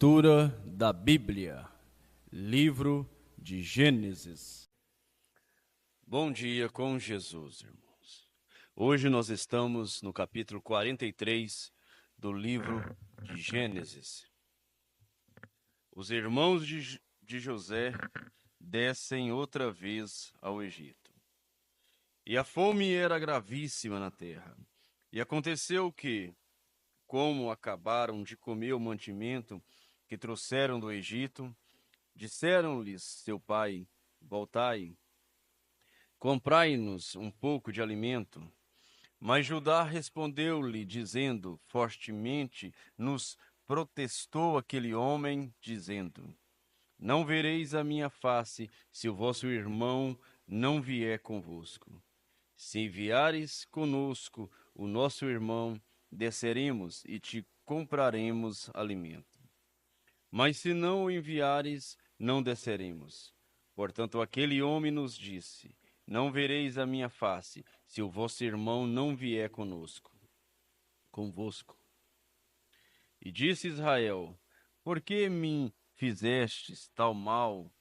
Leitura da Bíblia, livro de Gênesis. Bom dia com Jesus, irmãos. Hoje nós estamos no capítulo 43 do livro de Gênesis. Os irmãos de José descem outra vez ao Egito. E a fome era gravíssima na terra. E aconteceu que, como acabaram de comer o mantimento que trouxeram do Egito, disseram-lhes seu pai: Voltai, comprai-nos um pouco de alimento. Mas Judá respondeu-lhe, dizendo: Fortemente nos protestou aquele homem, dizendo: Não vereis a minha face, se o vosso irmão não vier convosco. Se enviares conosco o nosso irmão, desceremos e te compraremos alimento. Mas se não o enviares, não desceremos. Portanto, aquele homem nos disse: Não vereis a minha face, se o vosso irmão não vier convosco. E disse Israel: Por que me fizestes tal mal,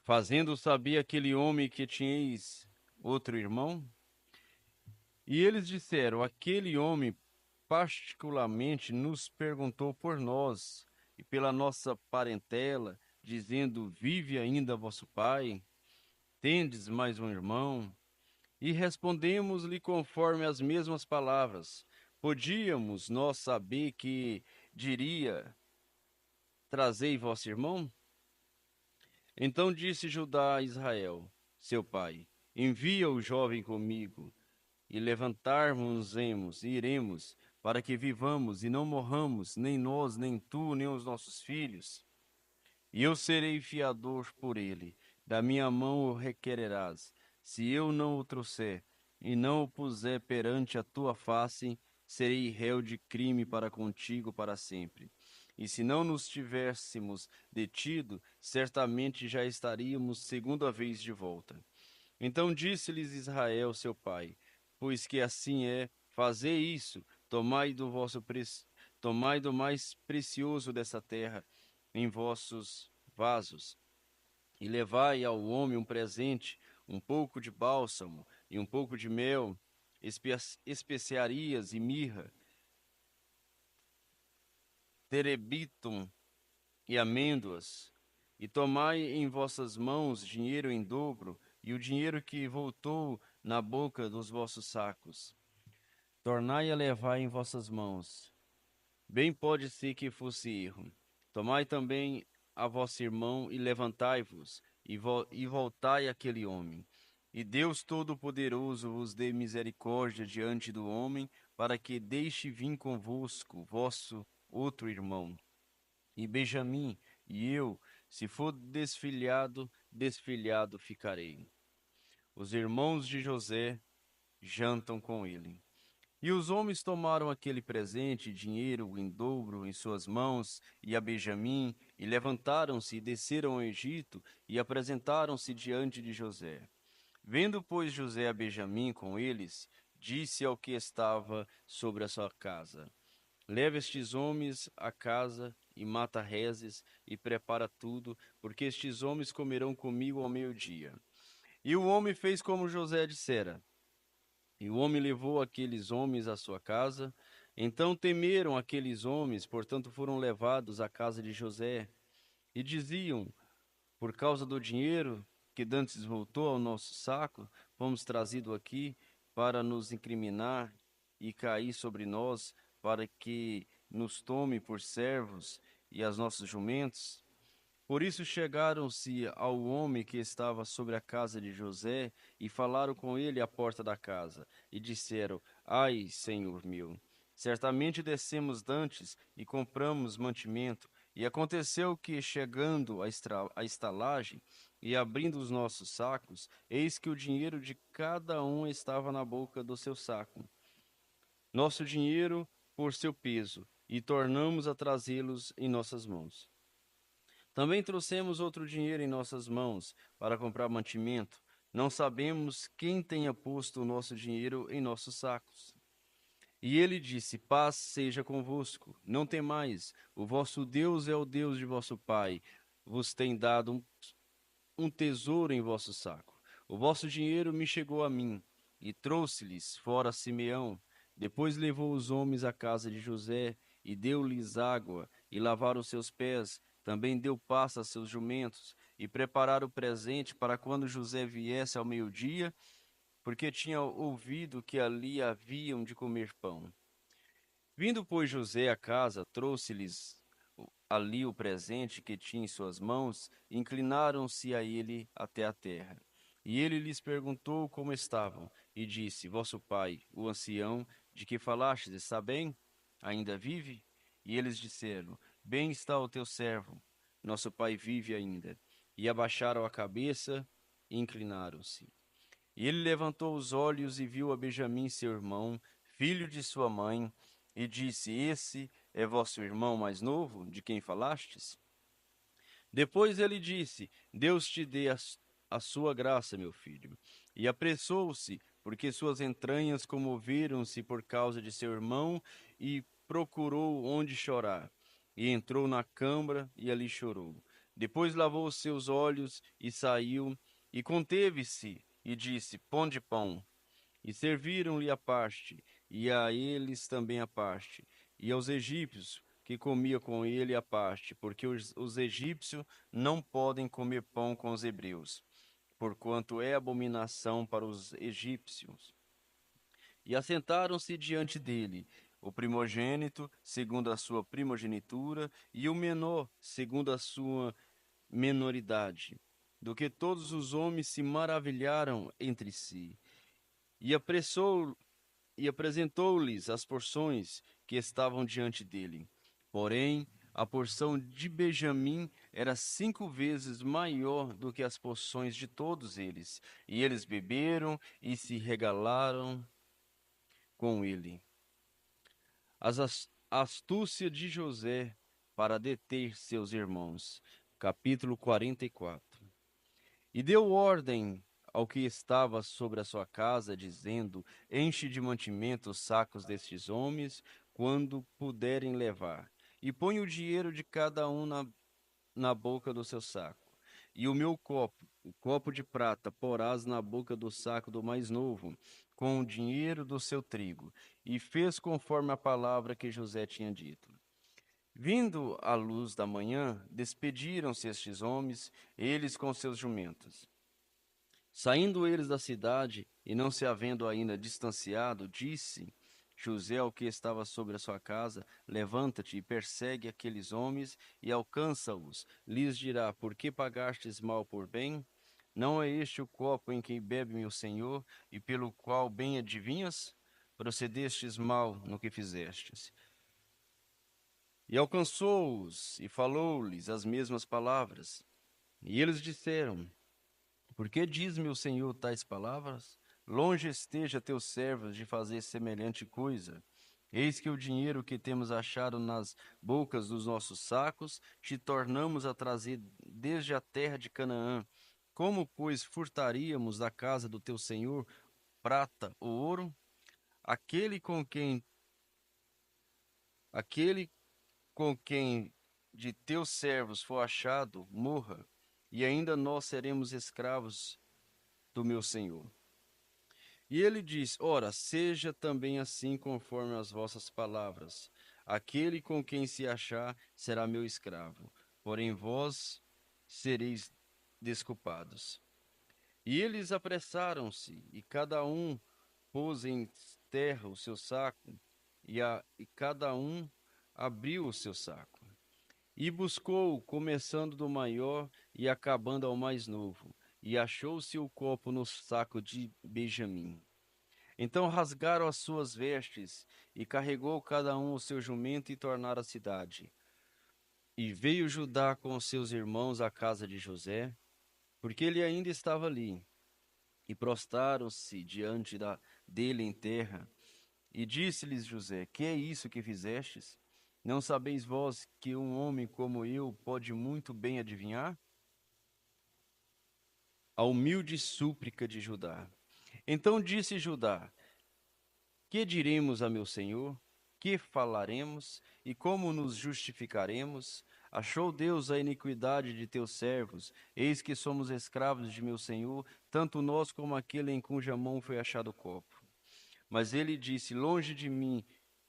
fazendo saber aquele homem que tinhais outro irmão? E eles disseram: Aquele homem particularmente nos perguntou por nós e pela nossa parentela, dizendo: Vive ainda vosso pai? Tendes mais um irmão? E respondemos-lhe conforme as mesmas palavras. Podíamos nós saber que diria: Trazei vosso irmão? Então disse Judá a Israel, seu pai: Envia o jovem comigo, e levantar-nos-emos e iremos, para que vivamos e não morramos, nem nós, nem tu, nem os nossos filhos. E eu serei fiador por ele, da minha mão o requererás. Se eu não o trouxer e não o puser perante a tua face, serei réu de crime para contigo para sempre. E se não nos tivéssemos detido, certamente já estaríamos segunda vez de volta. Então disse-lhes Israel, seu pai: Pois que assim é, fazei isso, tomai do mais precioso dessa terra em vossos vasos, e levai ao homem um presente, um pouco de bálsamo e um pouco de mel, especiarias e mirra, terebitum e amêndoas, e tomai em vossas mãos dinheiro em dobro, e o dinheiro que voltou na boca dos vossos sacos. Tornai a levar em vossas mãos. Bem pode ser que fosse erro. Tomai também a vosso irmão e levantai-vos, e voltai àquele homem. E Deus Todo-Poderoso vos dê misericórdia diante do homem, para que deixe vir convosco vosso outro irmão. E Benjamim e eu, se for desfilhado, desfilhado ficarei. Os irmãos de José jantam com ele. E os homens tomaram aquele presente, dinheiro em dobro, em suas mãos, e a Benjamim, e levantaram-se e desceram ao Egito, e apresentaram-se diante de José. Vendo, pois, José a Benjamim com eles, disse ao que estava sobre a sua casa: Leva estes homens à casa e mata rezes e prepara tudo, porque estes homens comerão comigo ao meio-dia. E o homem fez como José dissera. E o homem levou aqueles homens à sua casa. Então temeram aqueles homens, portanto foram levados à casa de José. E diziam: Por causa do dinheiro que dantes voltou ao nosso saco, fomos trazidos aqui para nos incriminar e cair sobre nós, para que nos tome por servos e as nossos jumentos. Por isso chegaram-se ao homem que estava sobre a casa de José e falaram com ele à porta da casa, e disseram: Ai, senhor meu, certamente descemos dantes e compramos mantimento. E aconteceu que, chegando à estalagem e abrindo os nossos sacos, eis que o dinheiro de cada um estava na boca do seu saco, nosso dinheiro por seu peso, e tornamos a trazê-los em nossas mãos. Também trouxemos outro dinheiro em nossas mãos para comprar mantimento. Não sabemos quem tenha posto o nosso dinheiro em nossos sacos. E ele disse: Paz seja convosco, não temais, o vosso Deus é o Deus de vosso pai, vos tem dado um tesouro em vosso saco. O vosso dinheiro me chegou a mim, e trouxe-lhes fora Simeão. Depois levou os homens à casa de José, e deu-lhes água, e lavaram seus pés. Também deu pasta a seus jumentos, e prepararam o presente para quando José viesse ao meio-dia, porque tinha ouvido que ali haviam de comer pão. Vindo, pois, José à casa, trouxe-lhes ali o presente que tinha em suas mãos, e inclinaram-se a ele até a terra. E ele lhes perguntou como estavam, e disse: Vosso pai, o ancião, de que falastes, está bem? Ainda vive? E eles disseram: Bem está o teu servo, nosso pai vive ainda. E abaixaram a cabeça e inclinaram-se. E ele levantou os olhos e viu a Benjamim, seu irmão, filho de sua mãe, e disse: Esse é vosso irmão mais novo, de quem falastes? Depois ele disse: Deus te dê a sua graça, meu filho. E apressou-se, porque suas entranhas comoveram-se por causa de seu irmão, e procurou onde chorar. E entrou na câmara e ali chorou. Depois lavou os seus olhos e saiu, e conteve-se, e disse: Ponde pão. E serviram-lhe a parte, e a eles também a parte, e aos egípcios que comia com ele a parte, porque os egípcios não podem comer pão com os hebreus, porquanto é abominação para os egípcios. E assentaram-se diante dele, o primogênito, segundo a sua primogenitura, e o menor, segundo a sua menoridade. Do que todos os homens se maravilharam entre si. E apressou e apresentou-lhes as porções que estavam diante dele. Porém, a porção de Benjamim era 5 vezes maior do que as porções de todos eles. E eles beberam e se regalaram com ele. A astúcia de José para deter seus irmãos. Capítulo 44. E deu ordem ao que estava sobre a sua casa, dizendo: Enche de mantimento os sacos destes homens, quando puderem levar, e põe o dinheiro de cada um na boca do seu saco. E o meu copo, o copo de prata, porás na boca do saco do mais novo, com o dinheiro do seu trigo. E fez conforme a palavra que José tinha dito. Vindo a luz da manhã, despediram-se estes homens, eles com seus jumentos. Saindo eles da cidade, e não se havendo ainda distanciado, disse José ao que estava sobre a sua casa: Levanta-te e persegue aqueles homens e alcança-os. Lhes dirá: Por que pagastes mal por bem? Não é este o copo em que bebe meu senhor, e pelo qual bem adivinhas? Procedestes mal no que fizestes. E alcançou-os e falou-lhes as mesmas palavras. E eles disseram: Por que diz meu senhor tais palavras? Longe esteja teus servos de fazer semelhante coisa. Eis que o dinheiro que temos achado nas bocas dos nossos sacos, te tornamos a trazer desde a terra de Canaã. Como, pois, furtaríamos da casa do teu senhor prata ou ouro? Aquele com quem, aquele com quem de teus servos for achado, morra, e ainda nós seremos escravos do meu senhor. E ele diz: Ora, seja também assim conforme as vossas palavras. Aquele com quem se achar será meu escravo, porém vós sereis desculpados. E eles apressaram-se, e cada um pôs em terra o seu saco, e cada um abriu o seu saco. E buscou, começando do maior e acabando ao mais novo, e achou-se o copo no saco de Benjamim. Então rasgaram as suas vestes, e carregou cada um o seu jumento e tornaram à cidade. E veio Judá com os seus irmãos à casa de José, porque ele ainda estava ali. E prostaram-se diante dele em terra. E disse-lhes José: Que é isso que fizestes? Não sabeis vós que um homem como eu pode muito bem adivinhar? A humilde súplica de Judá. Então disse Judá: Que diremos a meu senhor? Que falaremos? E como nos justificaremos? Achou Deus a iniquidade de teus servos? Eis que somos escravos de meu senhor, tanto nós como aquele em cuja mão foi achado o copo. Mas ele disse: Longe de mim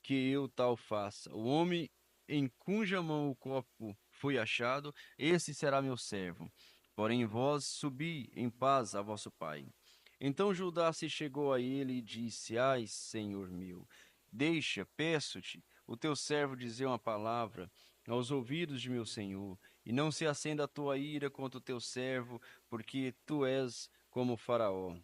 que eu tal faça. O homem em cuja mão o copo foi achado, esse será meu servo. Porém vós subi em paz a vosso pai. Então Judá se chegou a ele e disse: Ai, Senhor meu, deixa, peço-te, o teu servo dizer uma palavra aos ouvidos de meu senhor, e não se acenda a tua ira contra o teu servo, porque tu és como Faraó.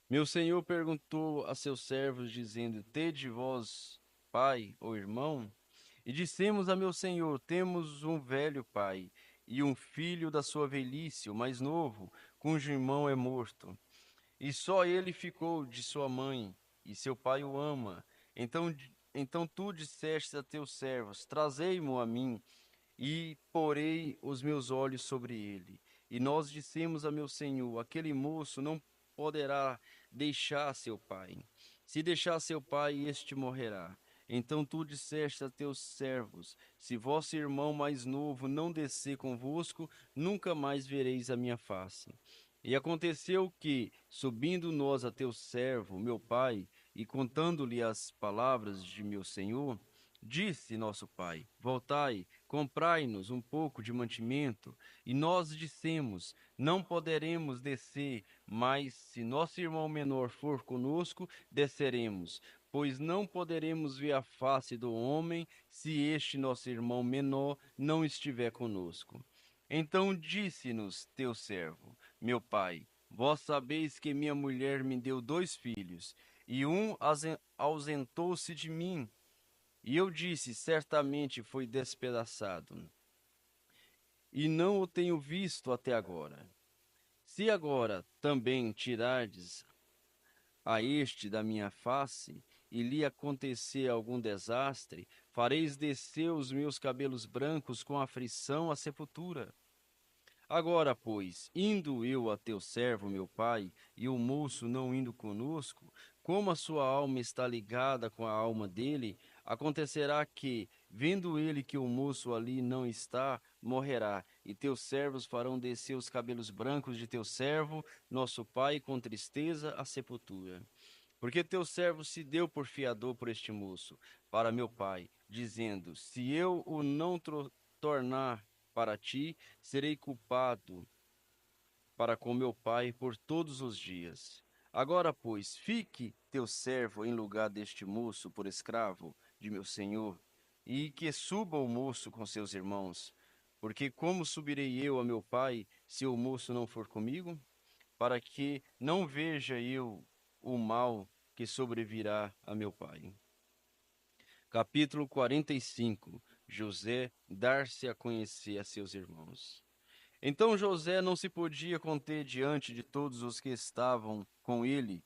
Meu senhor perguntou a seus servos, dizendo: Tede vós pai ou irmão? E dissemos a meu senhor: Temos um velho pai e um filho da sua velhice, o mais novo, cujo irmão é morto. E só ele ficou de sua mãe, e seu pai o ama. Então tu disseste a teus servos: Trazei-mo a mim, e porei os meus olhos sobre ele. E nós dissemos a meu senhor: Aquele moço não poderá deixar seu pai. Se deixar seu pai, este morrerá. Então tu disseste a teus servos: Se vosso irmão mais novo não descer convosco, nunca mais vereis a minha face. E aconteceu que, subindo nós a teu servo, meu pai, e contando-lhe as palavras de meu senhor, disse nosso pai: Voltai, comprai-nos um pouco de mantimento. E nós dissemos: Não poderemos descer, mas se nosso irmão menor for conosco, desceremos, pois não poderemos ver a face do homem se este nosso irmão menor não estiver conosco. Então disse-nos teu servo: Meu pai, vós sabeis que minha mulher me deu 2 filhos, e um ausentou-se de mim, e eu disse: Certamente foi despedaçado, e não o tenho visto até agora. Se agora também tirardes a este da minha face, e lhe acontecer algum desastre, fareis descer os meus cabelos brancos com aflição à sepultura. Agora, pois, indo eu a teu servo, meu pai, e o moço não indo conosco, como a sua alma está ligada com a alma dele, acontecerá que, vendo ele que o moço ali não está, morrerá, e teus servos farão descer os cabelos brancos de teu servo, nosso pai, com tristeza à sepultura. Porque teu servo se deu por fiador por este moço, para meu pai, dizendo: Se eu o não tornar para ti, serei culpado para com meu pai por todos os dias. Agora, pois, fique teu servo em lugar deste moço por escravo de meu senhor, e que suba o moço com seus irmãos. Porque como subirei eu a meu pai, se o moço não for comigo? Para que não veja eu o mal que sobrevirá a meu pai. Capítulo 45. José dar-se a conhecer a seus irmãos. Então José não se podia conter diante de todos os que estavam com ele,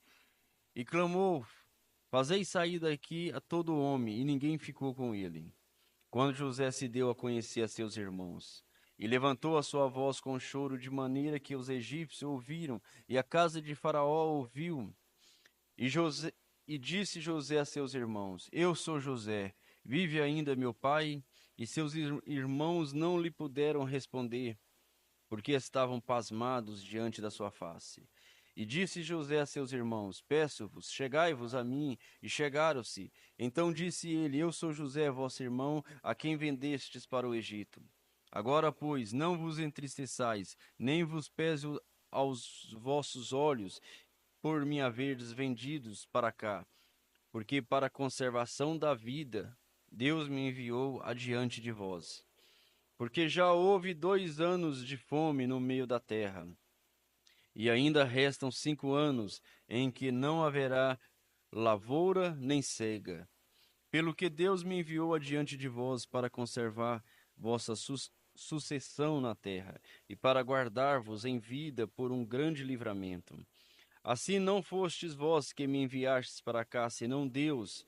e clamou: Fazei sair daqui a todo homem, e ninguém ficou com ele. Quando José se deu a conhecer a seus irmãos, e levantou a sua voz com choro, de maneira que os egípcios ouviram, e a casa de Faraó ouviu, e, José, e disse José a seus irmãos: Eu sou José, vive ainda meu pai? E seus irmãos não lhe puderam responder, porque estavam pasmados diante da sua face. E disse José a seus irmãos: Peço-vos, chegai-vos a mim. E chegaram-se. Então disse ele: Eu sou José, vosso irmão, a quem vendestes para o Egito. Agora, pois, não vos entristeçais, nem vos pese aos vossos olhos por me haverdes vendidos para cá, porque para a conservação da vida Deus me enviou adiante de vós. Porque já houve 2 anos de fome no meio da terra, e ainda restam 5 anos em que não haverá lavoura nem cega. Pelo que Deus me enviou adiante de vós para conservar vossa sucessão na terra, e para guardar-vos em vida por um grande livramento. Assim não fostes vós que me enviastes para cá, senão Deus,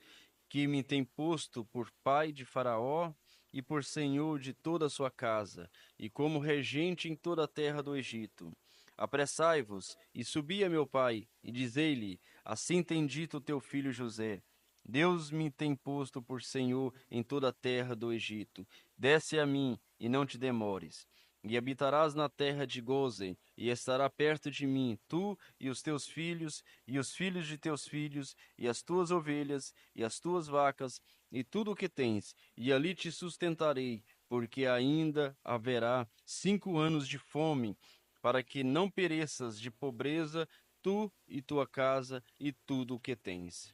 que me tem posto por pai de Faraó e por senhor de toda a sua casa, e como regente em toda a terra do Egito. Apressai-vos e subi a meu pai, e dizei-lhe: Assim tem dito o teu filho José. Deus me tem posto por senhor em toda a terra do Egito. Desce a mim e não te demores. E habitarás na terra de Gósen, e estará perto de mim, tu e os teus filhos, e os filhos de teus filhos, e as tuas ovelhas, e as tuas vacas, e tudo o que tens, e ali te sustentarei, porque ainda haverá 5 anos de fome, para que não pereças de pobreza, tu e tua casa, e tudo o que tens.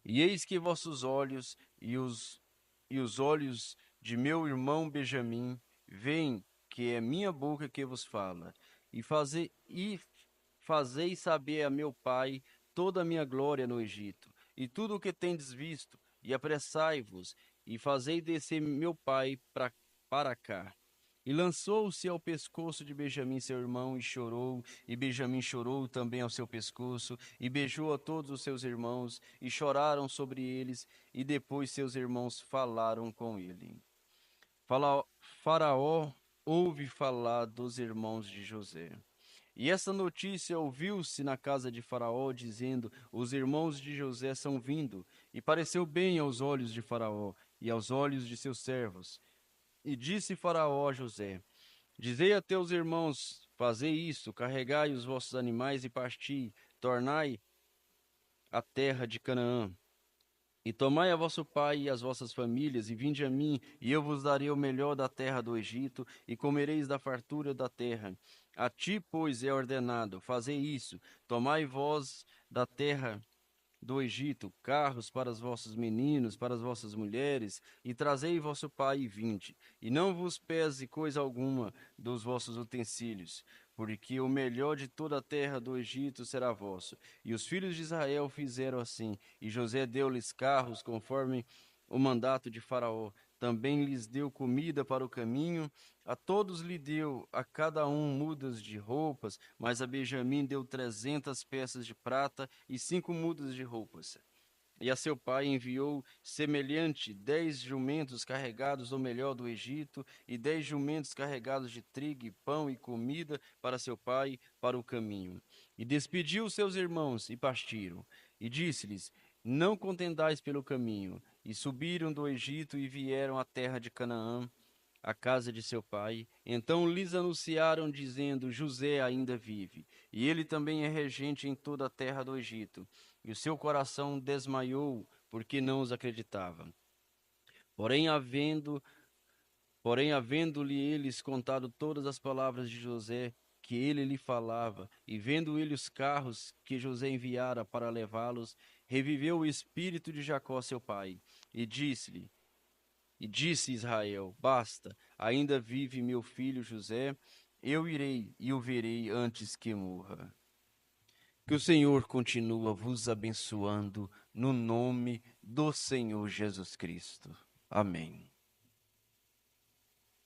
E eis que vossos olhos e os olhos de meu irmão Benjamim veem que é minha boca que vos fala, e fazei saber a meu pai toda a minha glória no Egito, e tudo o que tendes visto, e apressai-vos, e fazei descer meu pai para cá. E lançou-se ao pescoço de Benjamim, seu irmão, e chorou, e Benjamim chorou também ao seu pescoço, e beijou a todos os seus irmãos, e choraram sobre eles, e depois seus irmãos falaram com ele. Faraó ouve falar dos irmãos de José. E essa notícia ouviu-se na casa de Faraó, dizendo: Os irmãos de José são vindo. E pareceu bem aos olhos de Faraó e aos olhos de seus servos. E disse Faraó a José: Dizei a teus irmãos: Fazei isto, carregai os vossos animais e parti, tornai a terra de Canaã. E tomai a vosso pai e as vossas famílias, e vinde a mim, e eu vos darei o melhor da terra do Egito, e comereis da fartura da terra. A ti, pois, é ordenado: fazei isso, tomai vós da terra do Egito carros para os vossos meninos, para as vossas mulheres, e trazei vosso pai e vinde, e não vos pese coisa alguma dos vossos utensílios, porque o melhor de toda a terra do Egito será vosso. E os filhos de Israel fizeram assim, e José deu-lhes carros conforme o mandato de Faraó. Também lhes deu comida para o caminho, a todos lhe deu, a cada um mudas de roupas, mas a Benjamim deu 300 peças de prata e 5 mudas de roupas. E a seu pai enviou semelhante 10 jumentos carregados do melhor do Egito, e 10 jumentos carregados de trigo, e pão e comida para seu pai para o caminho. E despediu seus irmãos e partiram. E disse-lhes: Não contendais pelo caminho. E subiram do Egito e vieram à terra de Canaã, à casa de seu pai. Então lhes anunciaram, dizendo: José ainda vive, e ele também é regente em toda a terra do Egito. E o seu coração desmaiou, porque não os acreditava. Porém, havendo-lhe eles contado todas as palavras de José, que ele lhe falava, e vendo ele os carros que José enviara para levá-los, reviveu o espírito de Jacó, seu pai, e disse Israel: Basta, ainda vive meu filho José, eu irei e o verei antes que morra. Que o Senhor continua vos abençoando no nome do Senhor Jesus Cristo. Amém.